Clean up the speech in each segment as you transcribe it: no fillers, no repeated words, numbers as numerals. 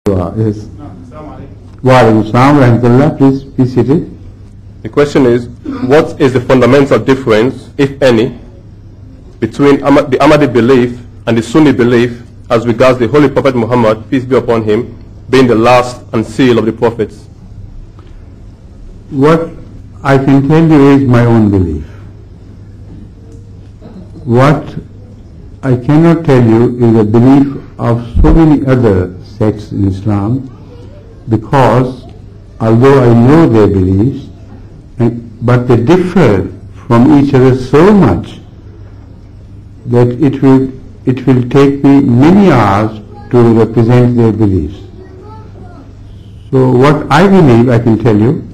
Yes. Wa alaikum assalam wa rahmatullah. Please be seated. The question is, what is the fundamental difference, if any, between the Ahmadi belief and the Sunni belief as regards the Holy Prophet Muhammad, peace be upon him, being the last and seal of the prophets? What I can tell you is my own belief. What I cannot tell you is the belief of so many other sects in Islam, because although I know their beliefs, but they differ from each other so much that it will take me many hours to represent their beliefs. So what I believe, I can tell you,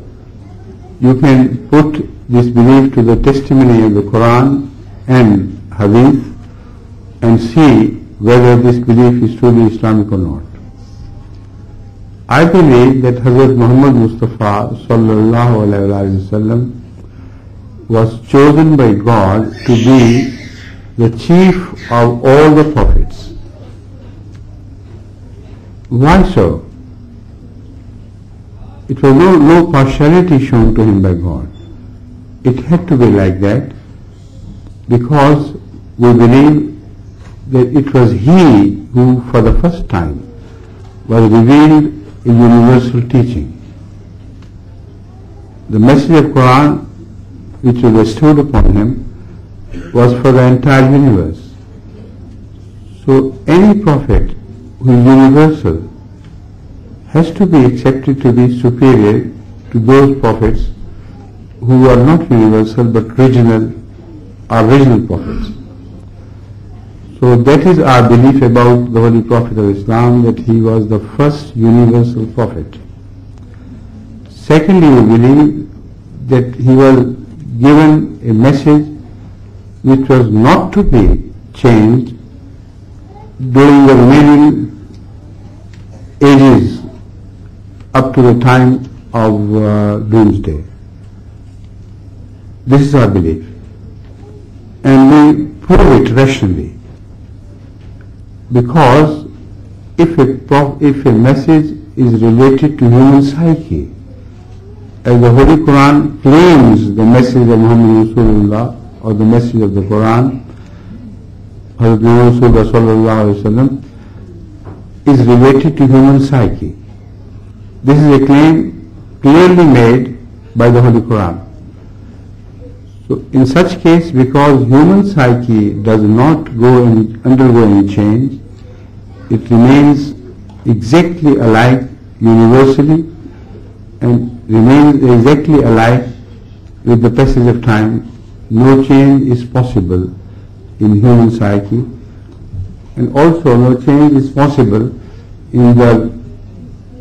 you can put this belief to the testimony of the Quran and Hadith and see whether this belief is truly Islamic or not. I believe that Hazrat Muhammad Mustafa sallallahu alaihi wasallam was chosen by God to be the chief of all the prophets. Why so? It was no partiality shown to him by God. It had to be like that because we believe that it was he who for the first time was revealed a universal teaching. The message of Quran which was bestowed upon him was for the entire universe. So any prophet who is universal has to be accepted to be superior to those prophets who are not universal but regional prophets. So that is our belief about the Holy Prophet of Islam, that he was the first universal prophet. Secondly, we believe that he was given a message which was not to be changed during the remaining ages up to the time of doomsday. This is our belief. And we prove it rationally. Because if a message is related to human psyche, as the Holy Quran claims the message of Muhammad Rasulullah or the message of the Quran, Hazrat Rasulullah sallallahu alaihi wasallam, is related to human psyche. This is a claim clearly made by the Holy Quran. So in such case, because human psyche does not undergo any change, it remains exactly alike universally and remains exactly alike with the passage of time. No change is possible in human psyche, and also no change is possible in the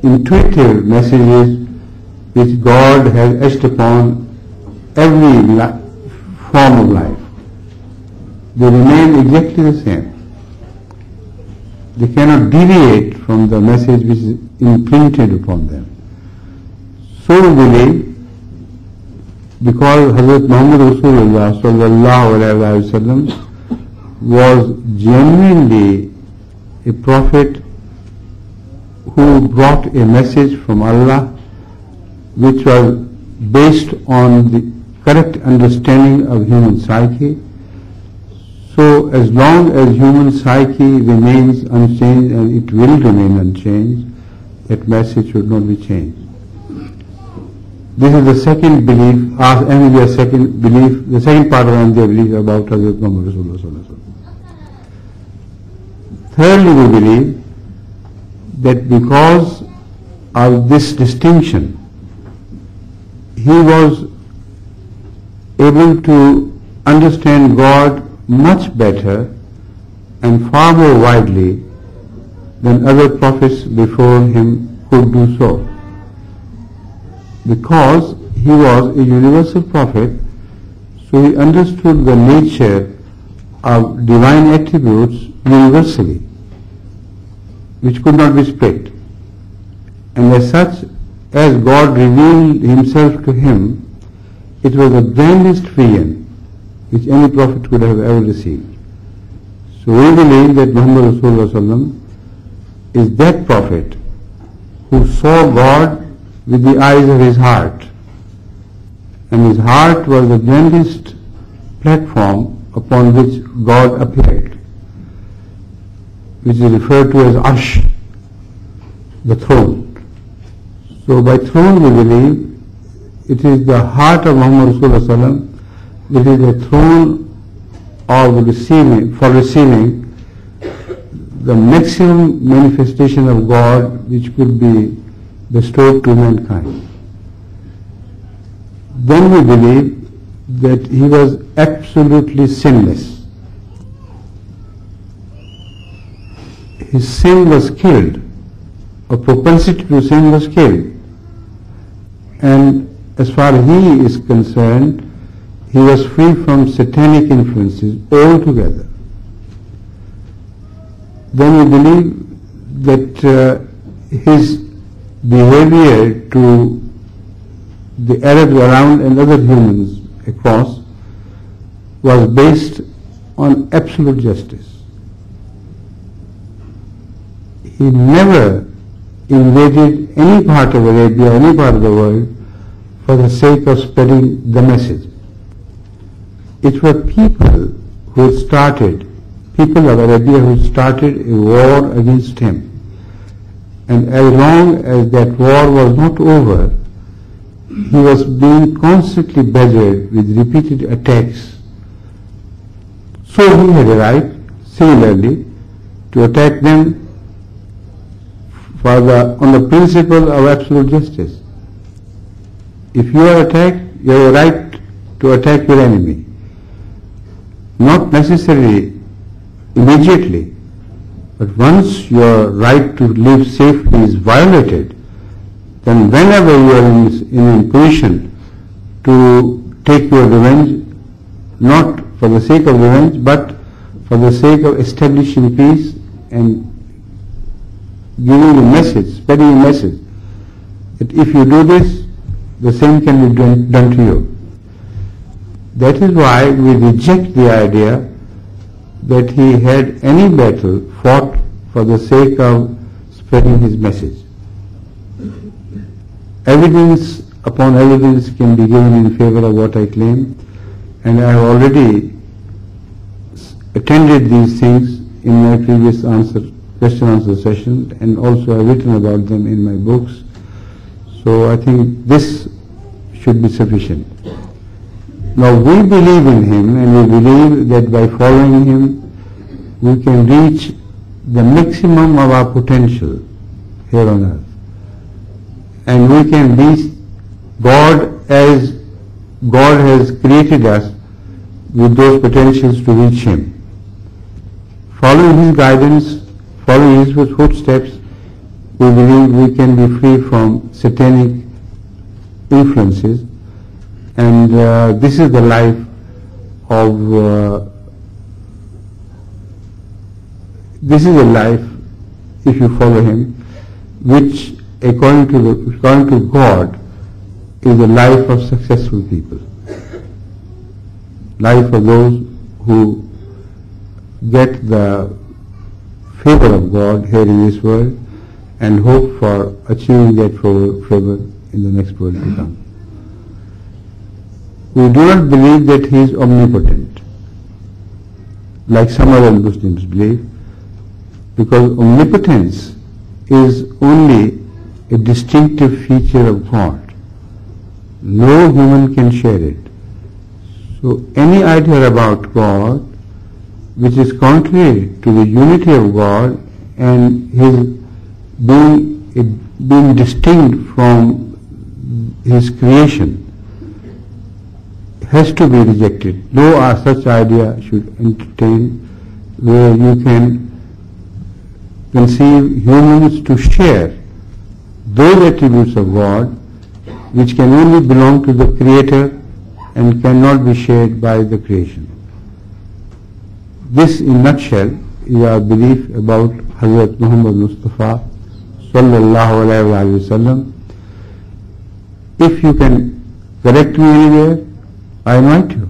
intuitive messages which God has etched upon every form of life. They remain exactly the same. They cannot deviate from the message which is imprinted upon them. So we believe, because Hazrat Muhammad Rasulullah sallallahu alaihi wasallam was genuinely a prophet who brought a message from Allah which was based on the correct understanding of human psyche. So as long as human psyche remains unchanged, and it will remain unchanged, that message should not be changed. This is the second belief, the second part of their belief about Hazrat Muhammad Rasulullah sallallahu alaihi wasallam. Thirdly, we believe that because of this distinction, he was able to understand God much better and far more widely than other prophets before him could do so. Because he was a universal prophet, so he understood the nature of divine attributes universally, which could not be split. And as such, as God revealed himself to him, it was the grandest vision which any prophet could have ever received. So we believe that Muhammad Rasulullah sallam is that prophet who saw God with the eyes of his heart. And his heart was the grandest platform upon which God appeared, which is referred to as Arsh, the throne. So by throne we believe it is the heart of Muhammad Rasulullah, it is the throne of receiving, for receiving the maximum manifestation of God which could be bestowed to mankind. Then we believe that he was absolutely sinless. His sin was killed, a propensity to sin was killed. And as far as he is concerned, he was free from satanic influences altogether. Then we believe that his behavior to the Arabs around and other humans across was based on absolute justice. He never invaded any part of Arabia, any part of the world, for the sake of spreading the message. It were people of Arabia who started a war against him. And as long as that war was not over, he was being constantly badgered with repeated attacks. So he had a right, similarly, to attack them on the principle of absolute justice. If you are attacked, you have a right to attack your enemy. Not necessarily immediately, but once your right to live safely is violated, then whenever you are in a position to take your revenge, not for the sake of revenge, but for the sake of establishing peace and giving a message, spreading a message, that if you do this, the same can be done to you. That is why we reject the idea that he had any battle fought for the sake of spreading his message. Evidence upon evidence can be given in favor of what I claim, and I have already attended these things in my previous question-answer session, and also I've written about them in my books. So I think this should be sufficient. Now we believe in him, and we believe that by following him we can reach the maximum of our potential here on earth. And we can reach God as God has created us with those potentials to reach him. Following his guidance, following his footsteps, we believe we can be free from satanic influences, and this is the life of if you follow him, which according to God is the life of successful people, life of those who get the favor of God here in this world and hope for achieving that favor in the next world to come. We do not believe that he is omnipotent, like some other Muslims believe, because omnipotence is only a distinctive feature of God. No human can share it. So any idea about God which is contrary to the unity of God and his being distinct from his creation has to be rejected. No such idea should entertain where you can conceive humans to share those attributes of God which can only belong to the Creator and cannot be shared by the creation. This in a nutshell is our belief about Hazrat Muhammad Mustafa sallallahu alayhi wa sallam. If you can correct me anywhere, I invite you.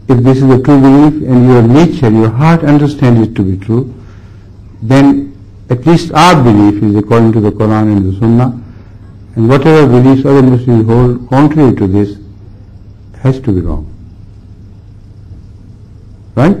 If this is a true belief and your nature, your heart understands it to be true, then At least our belief is according to the Quran and the Sunnah, and whatever beliefs other Muslims hold contrary to this has to be wrong. Right?